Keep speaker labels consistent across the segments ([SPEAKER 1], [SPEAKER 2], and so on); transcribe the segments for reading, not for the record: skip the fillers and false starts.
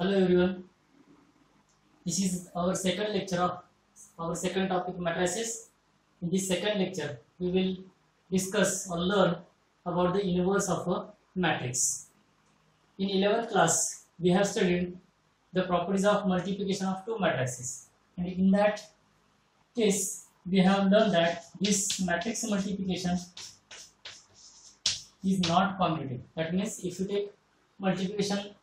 [SPEAKER 1] Hello everyone, this is our second lecture of our second topic matrices. In this second lecture, we will discuss or learn about the inverse of a matrix. In 11th class, we have studied the properties of multiplication of two matrices, and in that case, we have learned that this matrix multiplication is not commutative. That means if you take multiplication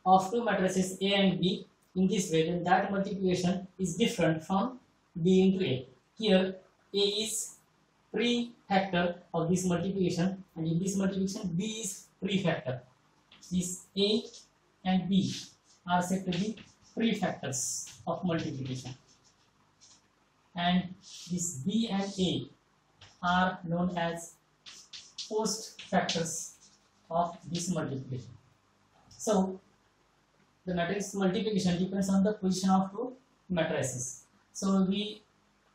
[SPEAKER 1] of two matrices A and B in this way, then that multiplication is different from B into A. Here A is prefactor of this multiplication, and in this multiplication B is prefactor. This A and B are said to be prefactors of multiplication, and this B and A are known as post factors of this multiplication. So the matrix multiplication depends on the position of two matrices. So we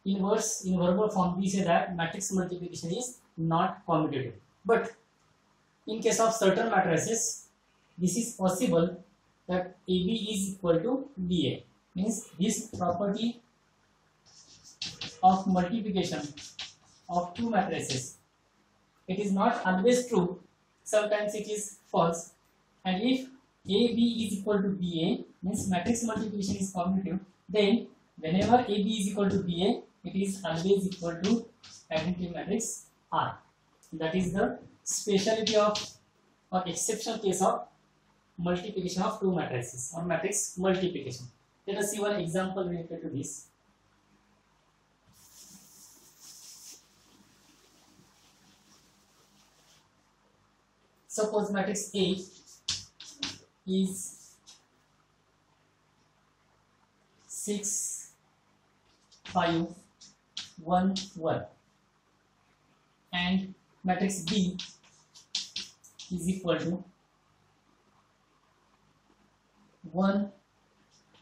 [SPEAKER 1] in verbal form we say that matrix multiplication is not commutative. But in case of certain matrices, this is possible that AB is equal to BA. Means this property of multiplication of two matrices, it is not always true. Sometimes it is false. And if AB is equal to BA, means matrix multiplication is commutative, then whenever AB is equal to BA, it is always equal to identity matrix R. That is the speciality of or exceptional case of multiplication of two matrices or matrix multiplication. Let us see one example related to this. Suppose matrix A is 6, 5, 1, 1, and matrix B is equal to 1,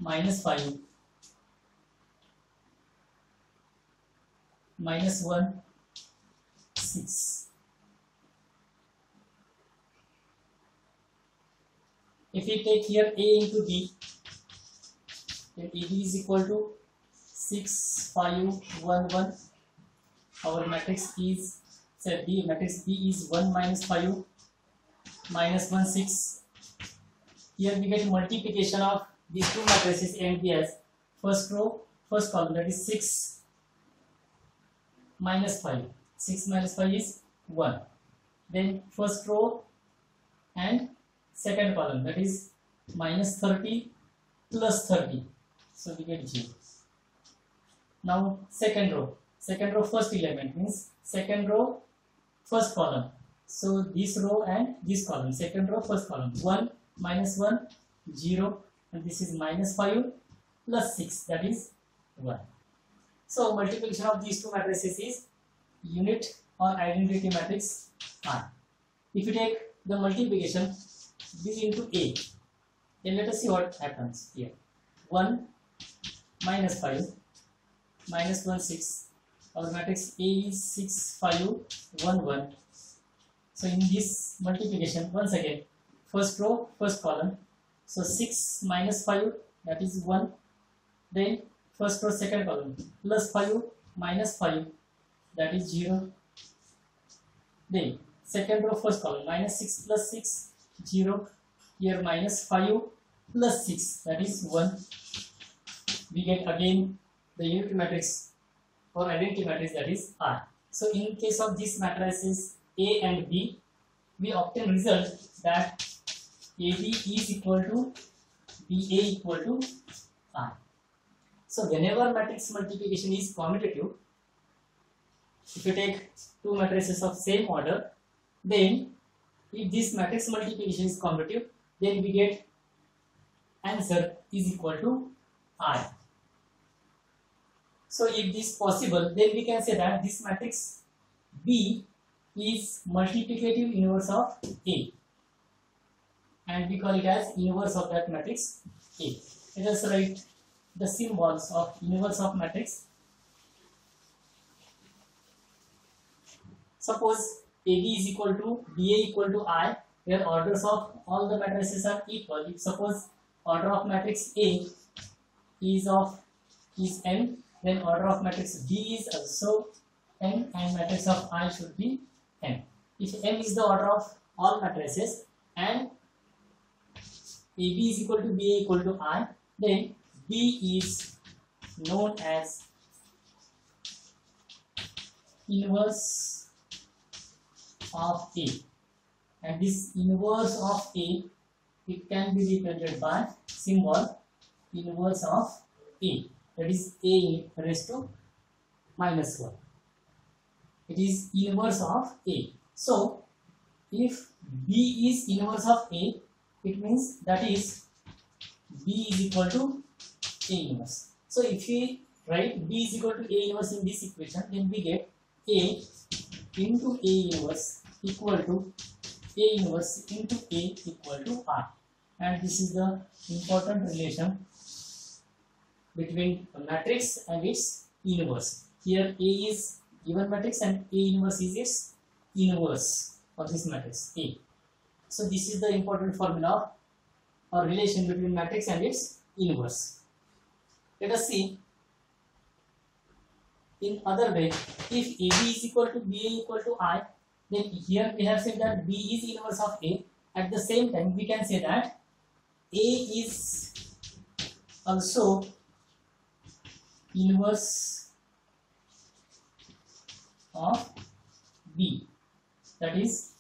[SPEAKER 1] -5, -1, 6. If we take here A into B, then AB is equal to 6, 5, 1, 1. Our matrix is, say B, matrix B is 1 -5, -1, 6. Here we get multiplication of these two matrices A and B as first row, first column, that is 6 -5. 6 -5 is 1. Then first row and second column, that is -30 plus 30. So we get 0. Now second row first element means second row first column. So this row and this column, second row first column, 1 -1 0, and this is -5 plus 6, that is 1. So multiplication of these two matrices is unit or identity matrix R. If you take the multiplication B into A, then let us see what happens here. 1 -5 -1 6. Our matrix A is 6 5 1 1. So in this multiplication, once again, first row first column, so 6 -5, that is 1. Then first row second column, plus 5 -5, that is 0. Then second row first column, -6 plus 6, 0. Here -5 plus 6, that is 1. We get again the unit matrix or identity matrix, that is R. So in case of these matrices A and B, we obtain result that AB is equal to BA equal to R. So whenever matrix multiplication is commutative, if you take two matrices of same order, then if this matrix multiplication is commutative, then we get answer is equal to R. So if this is possible, then we can say that this matrix B is multiplicative inverse of A, and we call it as inverse of that matrix A. Let us write the symbols of inverse of matrix. Suppose AB is equal to BA equal to I, where orders of all the matrices are equal. If suppose order of matrix A is n, then order of matrix B is also n, and matrix of I should be n. If m is the order of all matrices and AB is equal to BA equal to I, then B is known as inverse of A, and this inverse of A, it can be represented by symbol inverse of A, that is A raised to -1. It is inverse of A. So if B is inverse of A, it means that is B is equal to A inverse. So if we write B is equal to A inverse in this equation, then we get A into A inverse equal to A inverse into A equal to R. And this is the important relation between a matrix and its inverse. Here A is given matrix and A inverse is its inverse for this matrix A. So this is the important formula or relation between matrix and its inverse. Let us see in other way. If AB is equal to BA equal to I, then here we have said that B is inverse of A. At the same time, we can say that A is also inverse of B, that is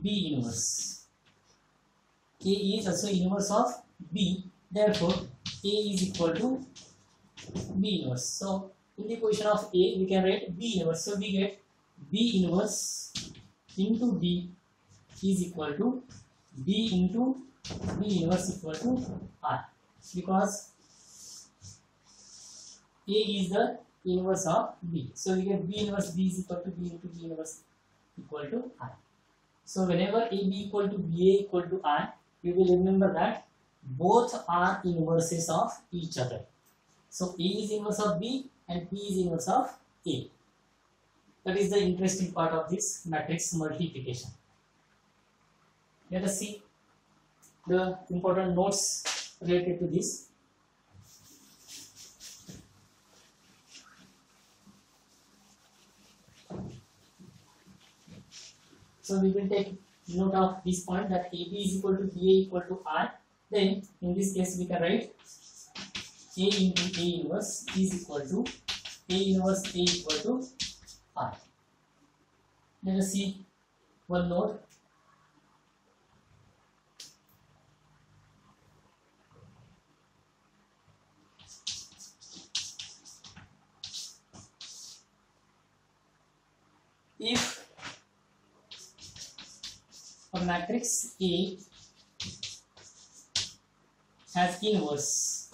[SPEAKER 1] B inverse. A is also inverse of B, therefore A is equal to B inverse. So in the position of A, we can write B inverse. So we get B inverse into B is equal to B into B inverse equal to R, because A is the inverse of B. So we get B inverse B is equal to B into B inverse equal to I. So whenever AB equal to BA equal to I, you will remember that both are inverses of each other. So A is inverse of B and B is inverse of A. That is the interesting part of this matrix multiplication. Let us see the important notes related to this. So we will take note of this point that AB is equal to BA equal to I. Then in this case we can write A into A inverse is equal to A inverse A equal to I. Let us see one note. If a matrix A has inverse,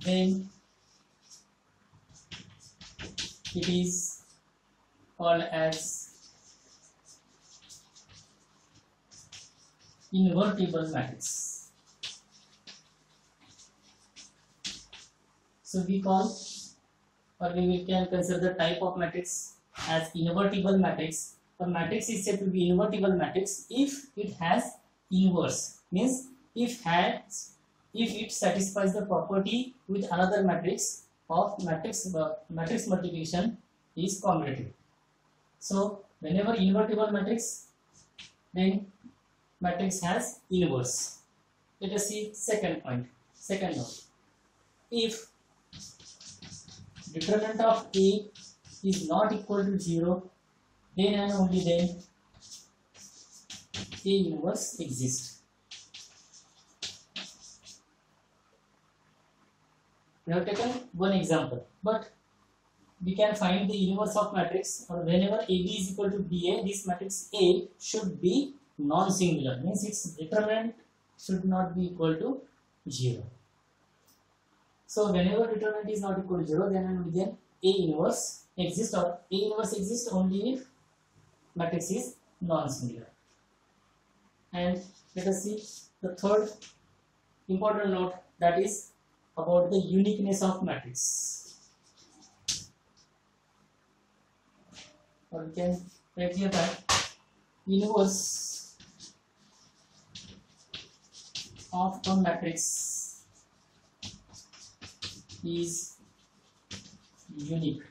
[SPEAKER 1] then it is called as invertible matrix. So we call, or we can consider the type of matrix as invertible matrix. A matrix is said to be invertible matrix if it has inverse, means if it satisfies the property with another matrix of matrix multiplication is commutative. So whenever invertible matrix, then matrix has inverse. Let us see second point, second note. If determinant of A is not equal to 0, then and only then A inverse exists. We have taken one example, but we can find the inverse of matrix, or whenever AB is equal to BA, this matrix A should be non-singular, means its determinant should not be equal to 0. So whenever determinant is not equal to 0, then and only then A inverse exists, or A inverse exists only if matrix is non-singular. And let us see the third important note, that is about the uniqueness of matrix. Or we can write here that inverse of a matrix is unique.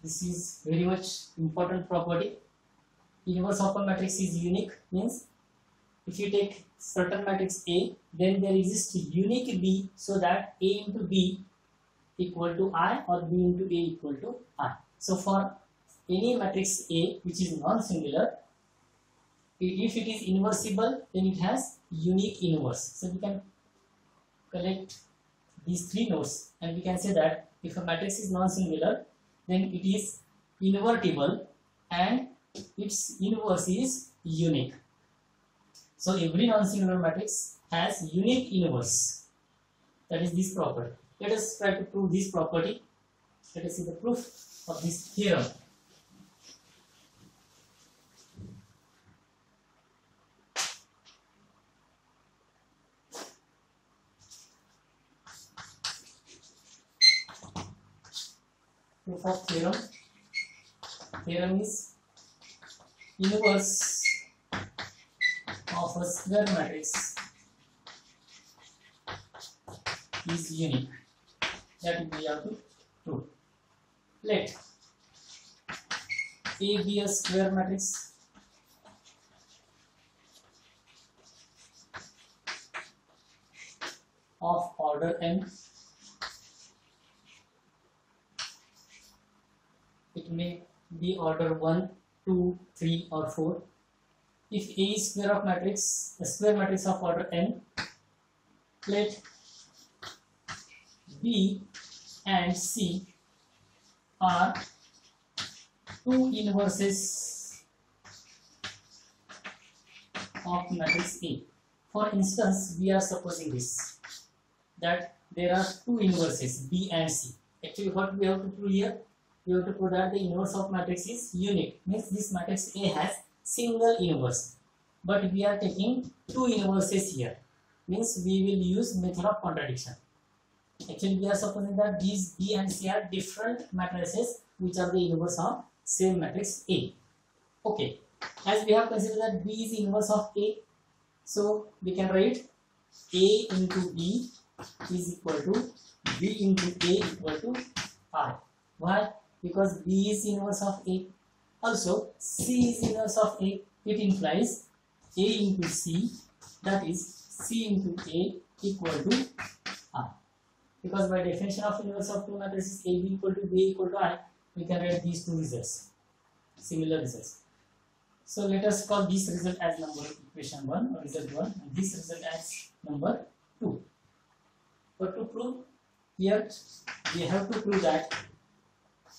[SPEAKER 1] This is very much important property. Inverse of a matrix is unique means if you take certain matrix A, then there exists unique B, so that A into B equal to I or B into A equal to I. So for any matrix A which is non-singular, if it is inversible, then it has unique inverse. So we can collect these three nodes and we can say that if a matrix is non-singular, then it is invertible and its inverse is unique. So every non-singular matrix has unique inverse. That is this property. Let us try to prove this property. Let us see the proof of this theorem. Proof of theorem. Theorem is inverse of a square matrix is unique. That we have to prove. Let A be a square matrix of order n. It may be order 1, 2, 3 or 4. If A is square of matrix, a square matrix of order n, let B and C are two inverses of matrix A. For instance, we are supposing this, that there are two inverses B and C. Actually, what we have to prove here? We have to prove that the inverse of matrix is unique. Means this matrix A has single inverse, but we are taking two inverses here. Means we will use method of contradiction. Actually, we are supposing that these B and C are different matrices which are the inverse of same matrix A. Okay, as we have considered that B is inverse of A, so we can write A into B is equal to B into A equal to I. Why? Because B is inverse of A. Also, C is inverse of A. It implies A into C, that is C into A equal to I. Because by definition of inverse of two matrices A B equal to B equal to I, we can write these two results, similar results. So let us call this result as number equation 1 or result 1 and this result as number 2. But to prove here, we have to prove that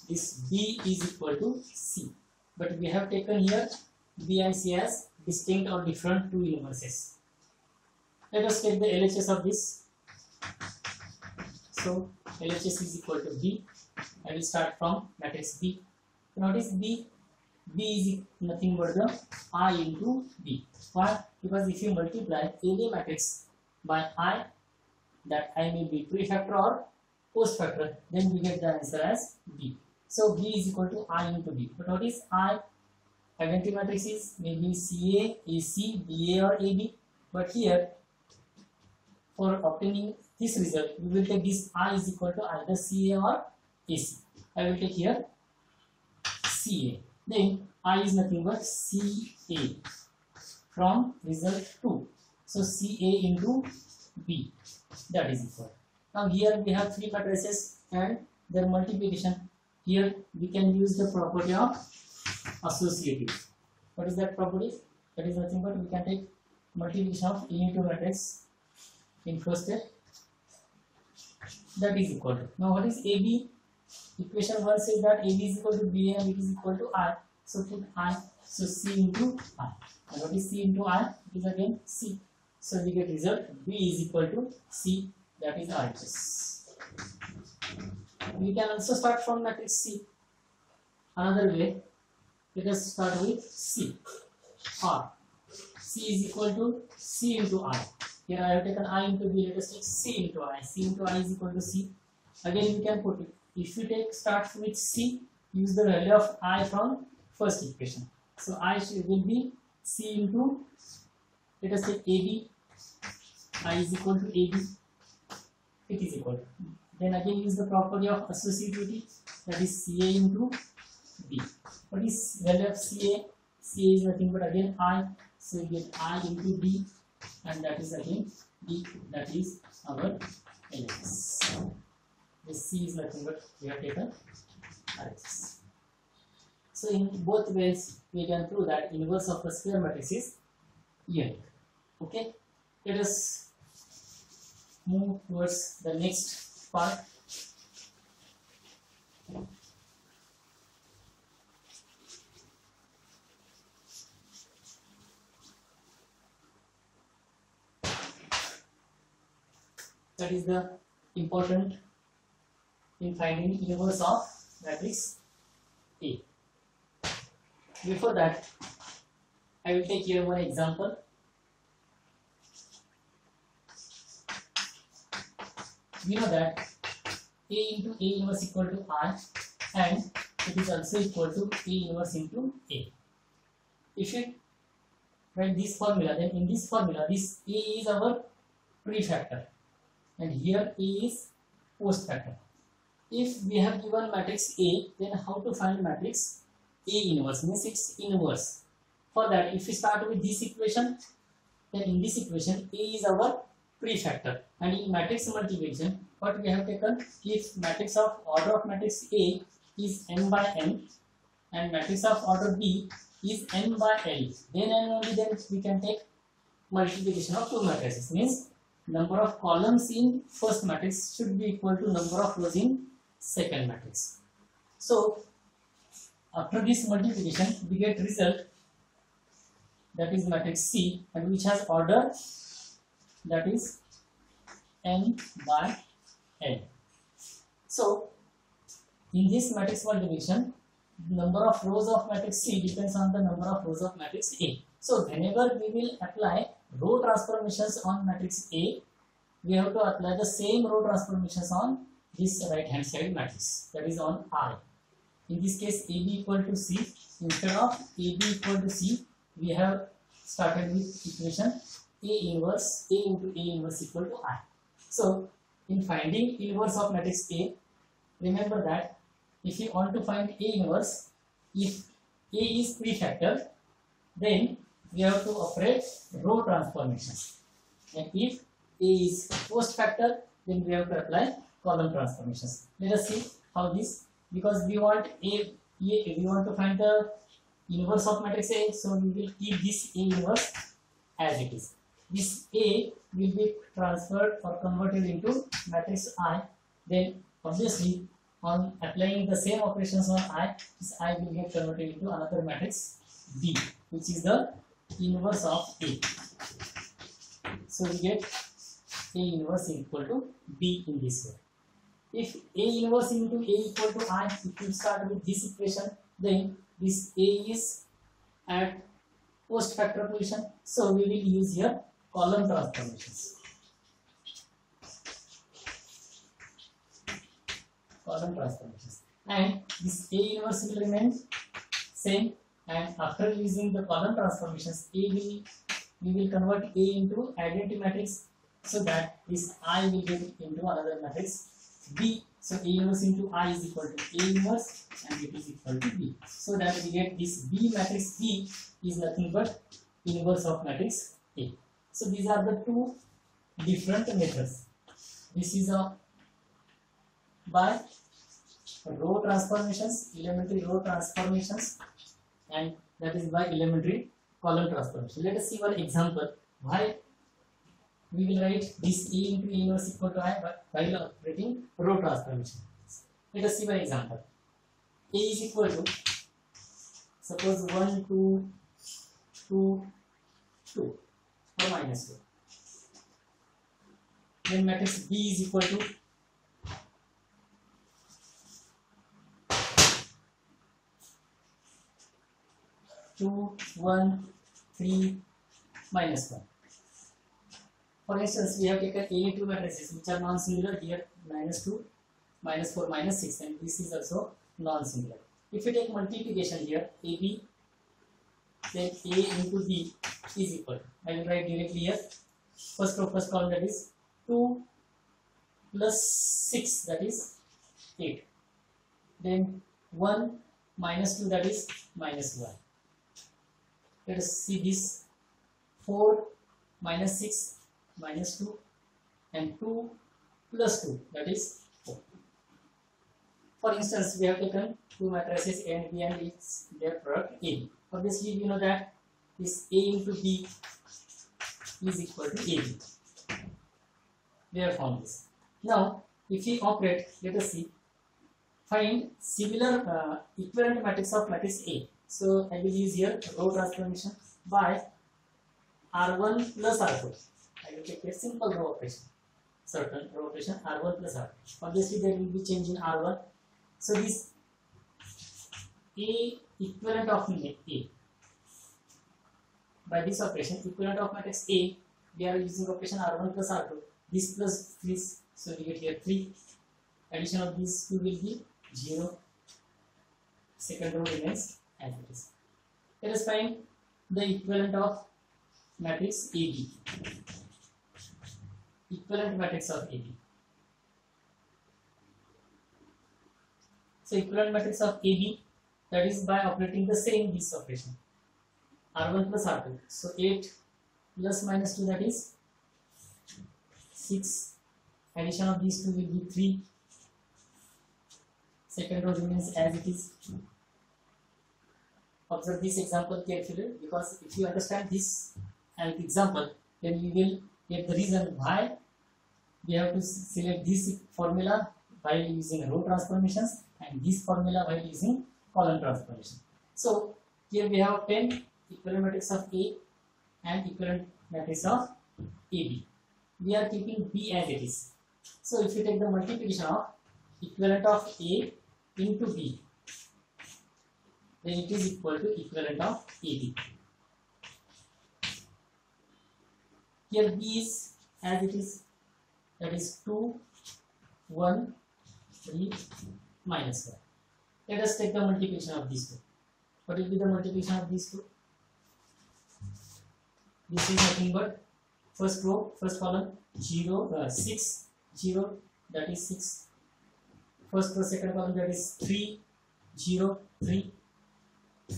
[SPEAKER 1] this B is equal to C. But we have taken here B and C as distinct or different two inverses. Let us take the LHS of this. So LHS is equal to B. I will start from matrix B. Notice B is nothing but the I into B. Why? Because if you multiply any matrix by I, that I may be prefactor or post factor, then we get the answer as B. So B is equal to I into B. But notice I, identity matrix is maybe CA, AC, BA or AB. But here, for obtaining this result, we will take this I is equal to either CA or AC. I will take here CA. Then I is nothing but CA from result 2. So CA into B, that is equal. Now here we have three matrices and their multiplication. Here we can use the property of associative. What is that property? That is nothing but we can take multiplication of A into matrix in first step. That is equal to. Now what is AB? Equation 1 says that AB is equal to BA and it is equal to I. So put I. So C into I. And what is C into I? It is again C. So we get result B is equal to C. That is RHS. We can also start from matrix C. Another way, let us start with C. R. C is equal to C into I. Here I have taken I into B. Let us take C into I. C into I is equal to C. Again, we can put it. If you take start with C, use the value of I from first equation. So I will be C into Let us take AB, I is equal to AB, it is equal to. Then again use the property of associativity, that is CA into B. What is value of CA? CA is nothing but again I, so we get I into B, and that is again B, that is our LHS. This C is nothing but we have taken RHS. So in both ways we can prove that inverse of the square matrix is unique. Okay, let us move towards the next part. That is the important in finding inverse of matrix A. Before that, I will take here one example. We know that A into A inverse equal to I, and it is also equal to A inverse into A. If you write this formula, then in this formula, this A is our prefactor, and here A is post factor. If we have given matrix A, then how to find matrix A inverse? Means its inverse. For that, if we start with this equation, then in this equation A is our prefactor, and in matrix multiplication, what we have taken, if matrix of order of matrix A is n by n and matrix of order B is n by l, then and only then we can take multiplication of two matrices. Means number of columns in first matrix should be equal to number of rows in second matrix. So after this multiplication we get result, that is matrix C, and which has order, that is n by n. So in this matrix multiplication, number of rows of matrix C depends on the number of rows of matrix A. So whenever we will apply row transformations on matrix A, we have to apply the same row transformations on this right hand side matrix, that is on I. In this case AB equal to C, instead of AB equal to C, we have started with equation A inverse, A into A inverse equal to I. So in finding inverse of matrix A, remember that if you want to find A inverse, if A is prefactor, then we have to operate row transformations, and if A is post factor, then we have to apply column transformations. Let us see how this, because we want we want to find the inverse of matrix A, so we will keep this A inverse as it is. This A will be transferred or converted into matrix I. Then obviously on applying the same operations on I, this I will get converted into another matrix B, which is the inverse of A. So we get A inverse equal to B in this way. If A inverse into A equal to I, if you start with this equation, then this A is at post factor position, so we will use here column transformations. Column transformations, and this A inverse will remain same, and after using the column transformations, we will convert A into identity matrix, so that this I will get into another matrix B. So A inverse into I is equal to A inverse, and it is equal to B. So that we get this B matrix B is nothing but inverse of matrix A. So these are the two different methods. This is by row transformations, elementary row transformations, and that is by elementary column transformation. Let us see one example why we will write this A into A inverse equal to I while operating row transformation. Let us see one example. A is equal to, suppose 1, 2, 2, 2 or minus 2. Then matrix B is equal to 2, 1, 3, minus 1. For instance, we have taken any two matrices which are non-singular here, minus 2, minus 4, minus 6, and this is also non-singular. If we take multiplication here, AB then A into B is equal to, I will write directly here, first row first column, that is 2 plus 6, that is 8, then 1 minus 2, that is minus 1. Let us see this, 4 minus 6 minus 2 and 2 plus 2, that is 4. For instance, we have taken two matrices A and B and it's their product AB. Obviously, we know that this A into B is equal to AB. We have found this. Now, if we operate, let us see, find similar equivalent matrix of matrix A. So, I will use here row transformation by R1 plus R2. I will take a simple row operation, certain row operation R1 plus R2. Obviously, there will be change in R1. So, this A equivalent of A, by this operation equivalent of matrix A, we are using operation R1 plus R2, this plus this, so we get here 3, addition of these 2 will be 0, second row remains as it is. Let us find the equivalent of matrix AB, equivalent matrix of AB. So equivalent matrix of AB, that is by operating the same this operation, R1 plus R2. So 8 plus minus 2, that is 6, addition of these 2 will be 3, second row remains as it is. Observe this example carefully, because if you understand this and example, then you will get the reason why we have to select this formula while using row transformations and this formula while using column transformation. So here we have obtained equivalent matrix of A and equivalent matrix of AB. We are keeping B as it is. So if you take the multiplication of equivalent of A into B, then it is equal to equivalent of AB. Here B is as it is, that is 2, 1, 3, minus 1. Let us take the multiplication of these two. What will be the multiplication of these two? This is nothing but first row, first column, 0, 6, 0, that is 6. First row, second column, that is 3, 0, 3.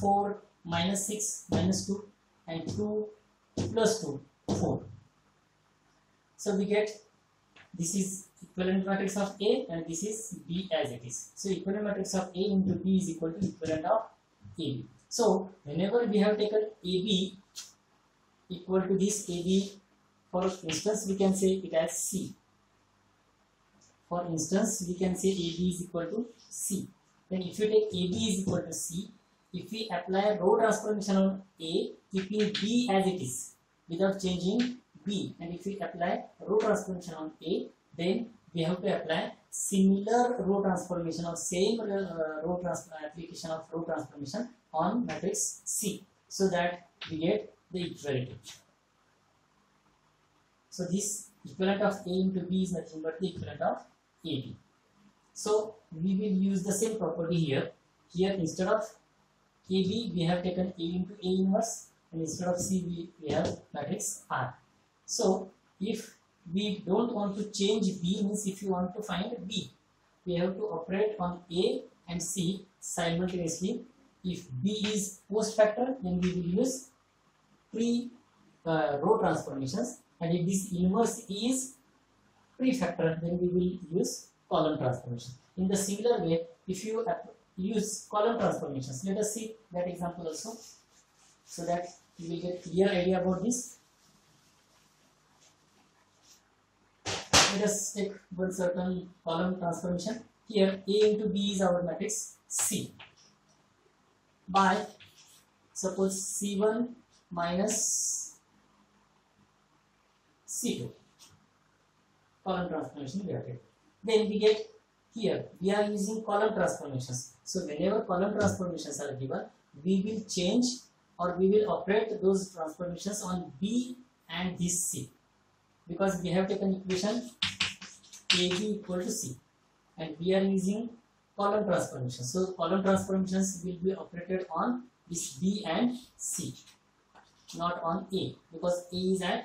[SPEAKER 1] 4 minus 6 minus 2 and 2 plus 2, 4. So we get this is equivalent matrix of A and this is B as it is. So equivalent matrix of A into B is equal to equivalent of AB. So whenever we have taken AB equal to this AB, for instance we can say it as C. For instance we can say AB is equal to C. Then if you take AB is equal to C, if we apply row transformation on A, keeping B as it is without changing B, and if we apply row transformation on A, then we have to apply similar row transformation or same application of row transformation on matrix C, so that we get the equality. So this equivalent of A into B is nothing but the equivalent of AB. So we will use the same property here. Here instead of AB we have taken A into A inverse, and instead of C we have matrix R. So if we don't want to change B, means if you want to find B, we have to operate on A and C simultaneously. If B is post factor, then we will use row transformations, and if this inverse is pre-factor, then we will use column transformation. In the similar way, if you use column transformations, let us see that example also, so that you will get clear idea about this. Let us take one certain column transformation. Here A into B is our matrix C. By suppose C1 minus C2, column transformation we have taken. Then we get here we are using column transformations. So whenever column transformations are given, we will change or we will operate those transformations on B and this C, because we have taken equation AB equal to C and we are using column transformations. So column transformations will be operated on is B and C, not on A, because A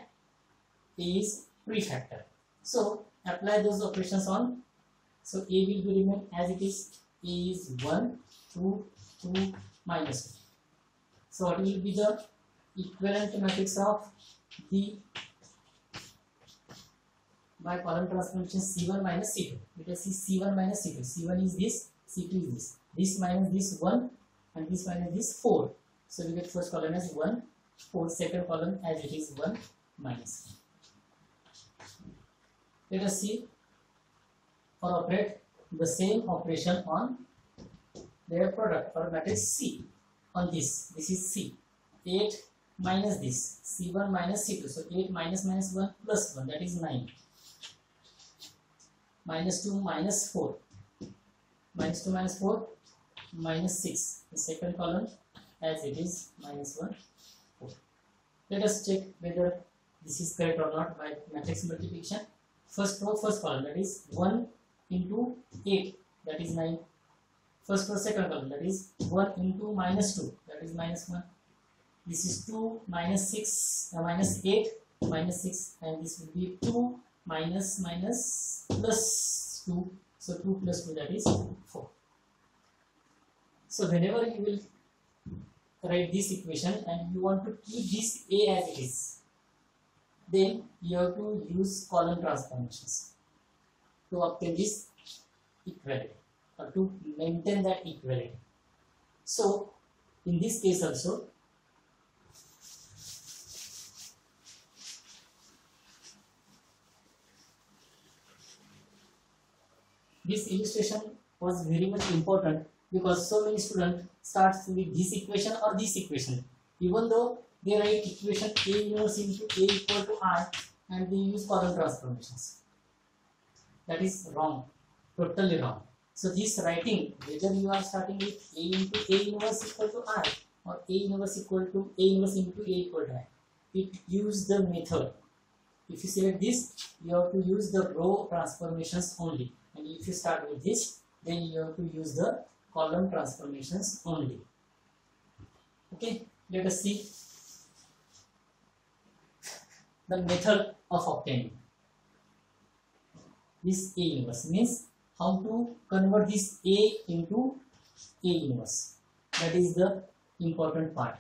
[SPEAKER 1] is prefactor. So apply those operations on. So A will be remain as it is. A is 1, 2, 2, minus 2. So what will be the equivalent matrix of the by column transformation C1 minus C2? Let us see C1 minus C2. C1 is this, C2 is this. This minus this 1 and this minus this 4. So we get first column as 1, 4, second column as it is 1 minus. Let us see or operate the same operation on their product or matrix C. On this is C. 8 minus this, C1 minus C2. So 8 minus 1 plus 1, that is 9. Minus 2 minus 4. Minus 2 minus 4, minus 6. The second column as it is, minus 1, 4. Let us check whether this is correct or not by matrix multiplication. First row, first column, that is 1 into 8, that is 9. First row, second column, that is 1 into minus 2, that is minus 1. This is 2 minus 6, minus 8, minus 6, and this will be 2 minus plus 2. So 2 plus 2, that is 4. So whenever you will write this equation and you want to keep this A as it is, then you have to use column transformations to obtain this equality or to maintain that equality. So in this case also, this illustration was very much important because so many students start with this equation or this equation, even though they write equation A inverse into A equal to I and they use column transformations. That is wrong, totally wrong. So this writing, whether you are starting with A into A inverse equal to I or A inverse equal to A inverse into A equal to I, it use the method. If you select this, you have to use the row transformations only, and if you start with this, then you have to use the column transformations only. Okay, let us see the method of obtaining this A inverse. Means how to convert this A into A inverse. That is the important part.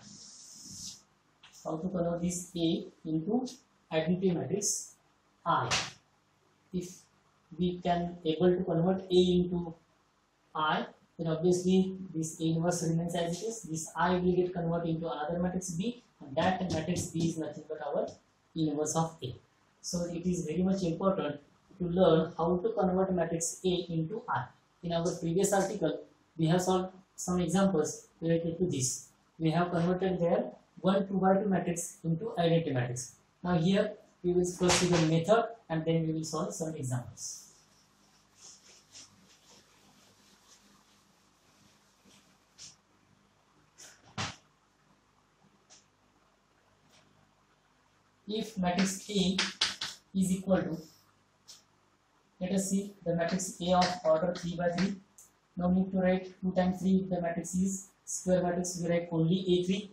[SPEAKER 1] How to convert this A into identity matrix I. If we can able to convert A into I, then obviously this A inverse remains as it is. This I will get converted into another matrix B, and that matrix B is nothing but our inverse of A. So it is very much important to learn how to convert matrix A into I. In our previous article, we have solved some examples related to this. We have converted their 1 2 by 2 matrix into identity matrix. Now here we will first see the method and then we will solve some examples. If matrix A is equal to, let us see the matrix A of order 3 by 3. No need to write 2 times 3 if the matrix is square matrix, we write only A3.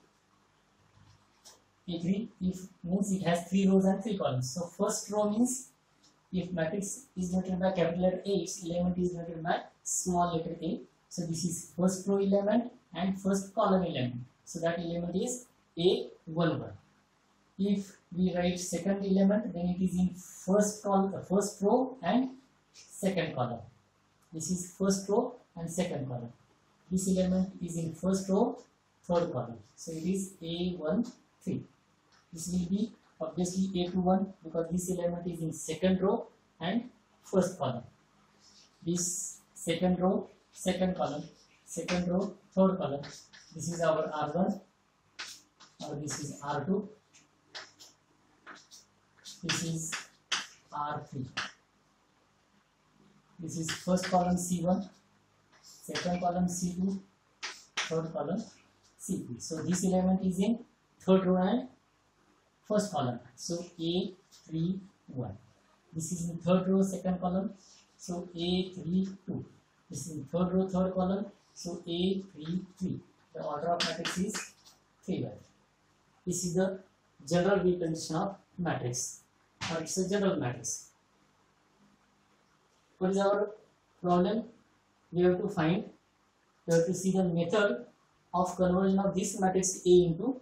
[SPEAKER 1] A3 if means it has 3 rows and 3 columns. So first row means if matrix is noted by capital letter A, its element is noted by small letter a. So this is first row element and first column element. So that element is A11. If we write second element, then it is in first row and second column. This is first row and second column. This element is in first row, third column. So it is A13. This will be obviously A21 because this element is in second row and first column. This second row, second column, second row, third column. This is our R1 or this is R2. This is R3. This is first column C1, second column C2, third column C3. So this element is in third row and first column. So A31. This is in third row, second column. So A32. This is in third row, third column. So A33. The order of matrix is 3 by 3. This is the general representation of matrix, or it's a general matrix. What is our problem? We have to see the method of conversion of this matrix A into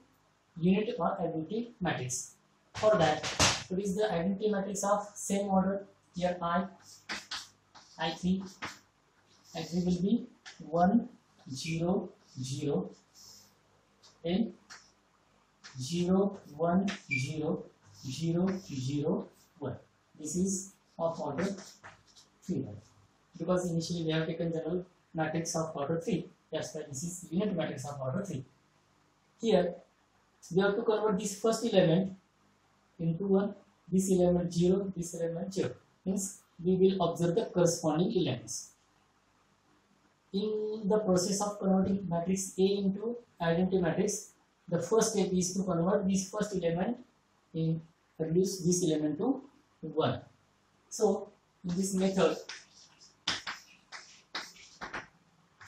[SPEAKER 1] unit or identity matrix. For that, what is the identity matrix of same order? Here I3 will be 1 0 0, then 0 1 0 0 0 1. This is of order 3, because initially we have taken general matrix of order 3. That's why this is unit matrix of order 3. Here we have to convert this first element into 1, this element 0, this element 0. Means we will observe the corresponding elements. In the process of converting matrix A into identity matrix, the first step is to convert this first element in reduce this element to 1. So in this method,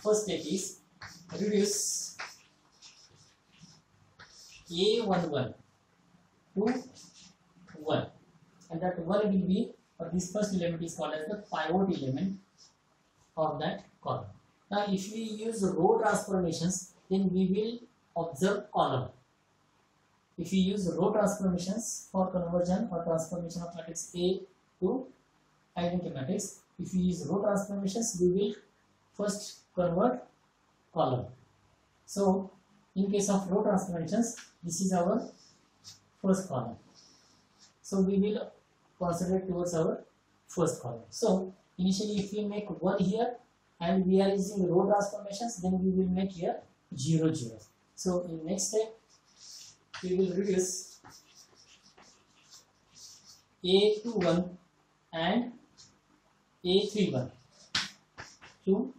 [SPEAKER 1] first step is reduce A11 to 1, and that 1 will be, or this first element is called as the pivot element of that column. Now if we use row transformations, then we will observe column. If we use row transformations for conversion or transformation of matrix A to identity matrix, if we use row transformations, we will first convert column. So in case of row transformations, this is our first column. So we will concentrate towards our first column. So initially if we make 1 here and we are using row transformations, then we will make here 0 0. So in next step we will reduce A21 and A31 to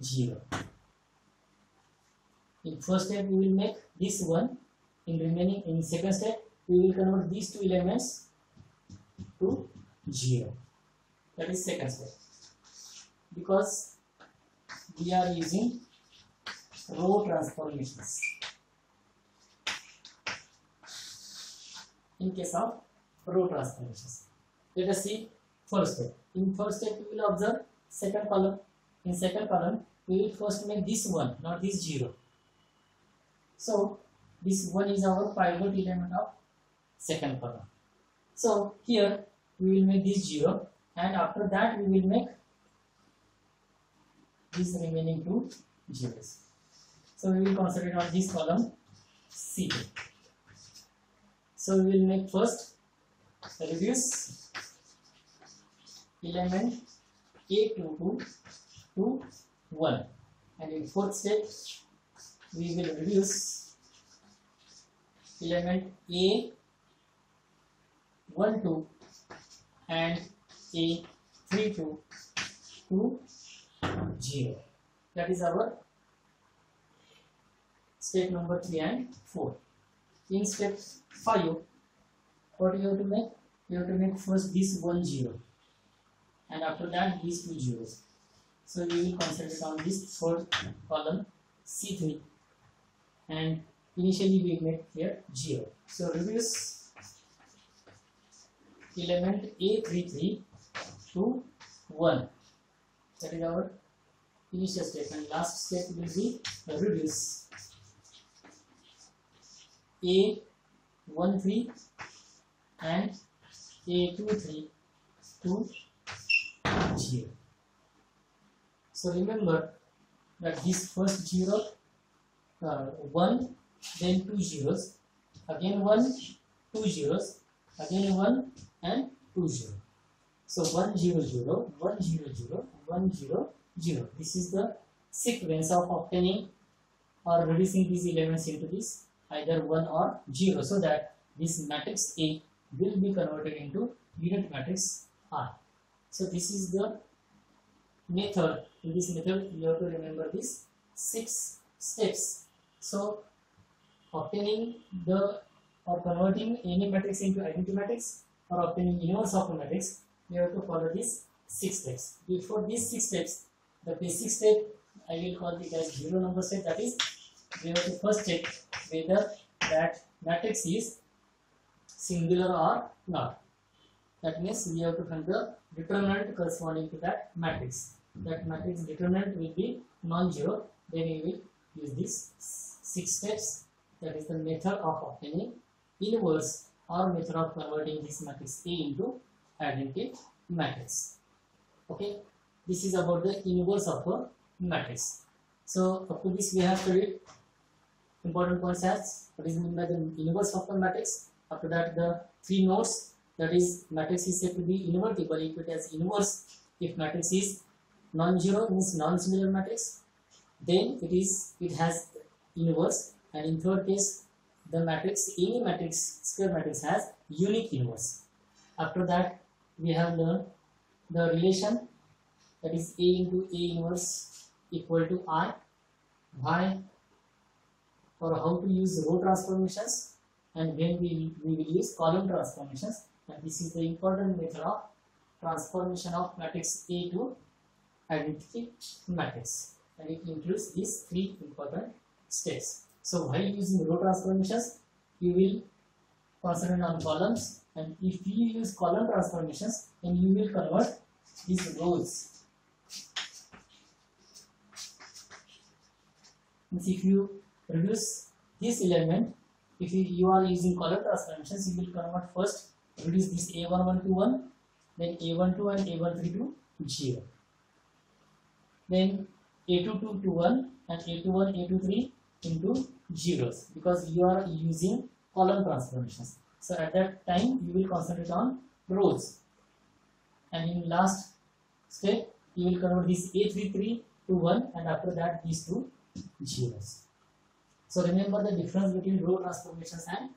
[SPEAKER 1] 0. In first step we will make this one. In second step we will convert these two elements to 0. That is second step, because we are using row transformations. In case of row transformations, let us see first step. In first step we will observe second column. In second column we will first make this one, not this 0. So this 1 is our pivot element of second column. So here we will make this 0, and after that we will make these remaining two zeros. So we will concentrate on this column C2. So we will make first reduce element A22 to 1, and in fourth step we will reduce element A12 and A32 to 0. That is our step number 3 and 4. In step 5, what you have to make? You have to make first this 1 0, and after that these two zeros. So we will concentrate on this third column C3, and initially we make here 0. So reduce element A33 to 1. That is our initial step, and last step will be reduce A13 and A23 to 0. So remember that this first 0, 1, then 2 zeros, again 1, 2 zeros, again 1 and 2 0. So 1 0 0, 1 0 0, 1 0 0. This is the sequence of obtaining or reducing these elements into this either 1 or 0, so that this matrix A will be converted into unit matrix R. So this is the method. In this method you have to remember these 6 steps. So obtaining the or converting any matrix into identity matrix or obtaining inverse of a matrix, you have to follow these 6 steps. Before these 6 steps, the basic step I will call it as 0 number step, that is we have to first check whether that matrix is singular or not. That means we have to find the determinant corresponding to that matrix. That matrix determinant will be non-zero. Then we will use these 6 steps. That is the method of obtaining inverse or method of converting this matrix A into identity matrix. Okay, this is about the inverse of a matrix. So up to this we have studied important points as what is meant by the inverse of the matrix. After that, the 3 nodes, that is matrix is said to be invertible if it has inverse. If matrix is non-zero, means non-singular matrix, then it has inverse, and in third case the matrix, any matrix, square matrix, has unique inverse. After that we have learned the relation, that is A into A inverse equal to I, by or how to use row transformations, and when we will use column transformations. And this is the important method of transformation of matrix A to identity matrix, and it includes these 3 important steps. So while using row transformations, you will concentrate on columns, and if you use column transformations, then you will convert these rows. Means if you reduce this element, if you are using column transformations, you will convert first, reduce this A11 to 1, then A12 and A13 to 0, then A22 to 1 and A21, A23 into zeros, because you are using column transformations. So at that time you will concentrate on rows, and in last step you will convert this A33 to 1, and after that these 2 zeros. So remember the difference between row transformations and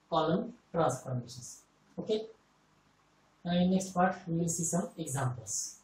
[SPEAKER 1] column transformations. Okay. Now in next part we will see some examples.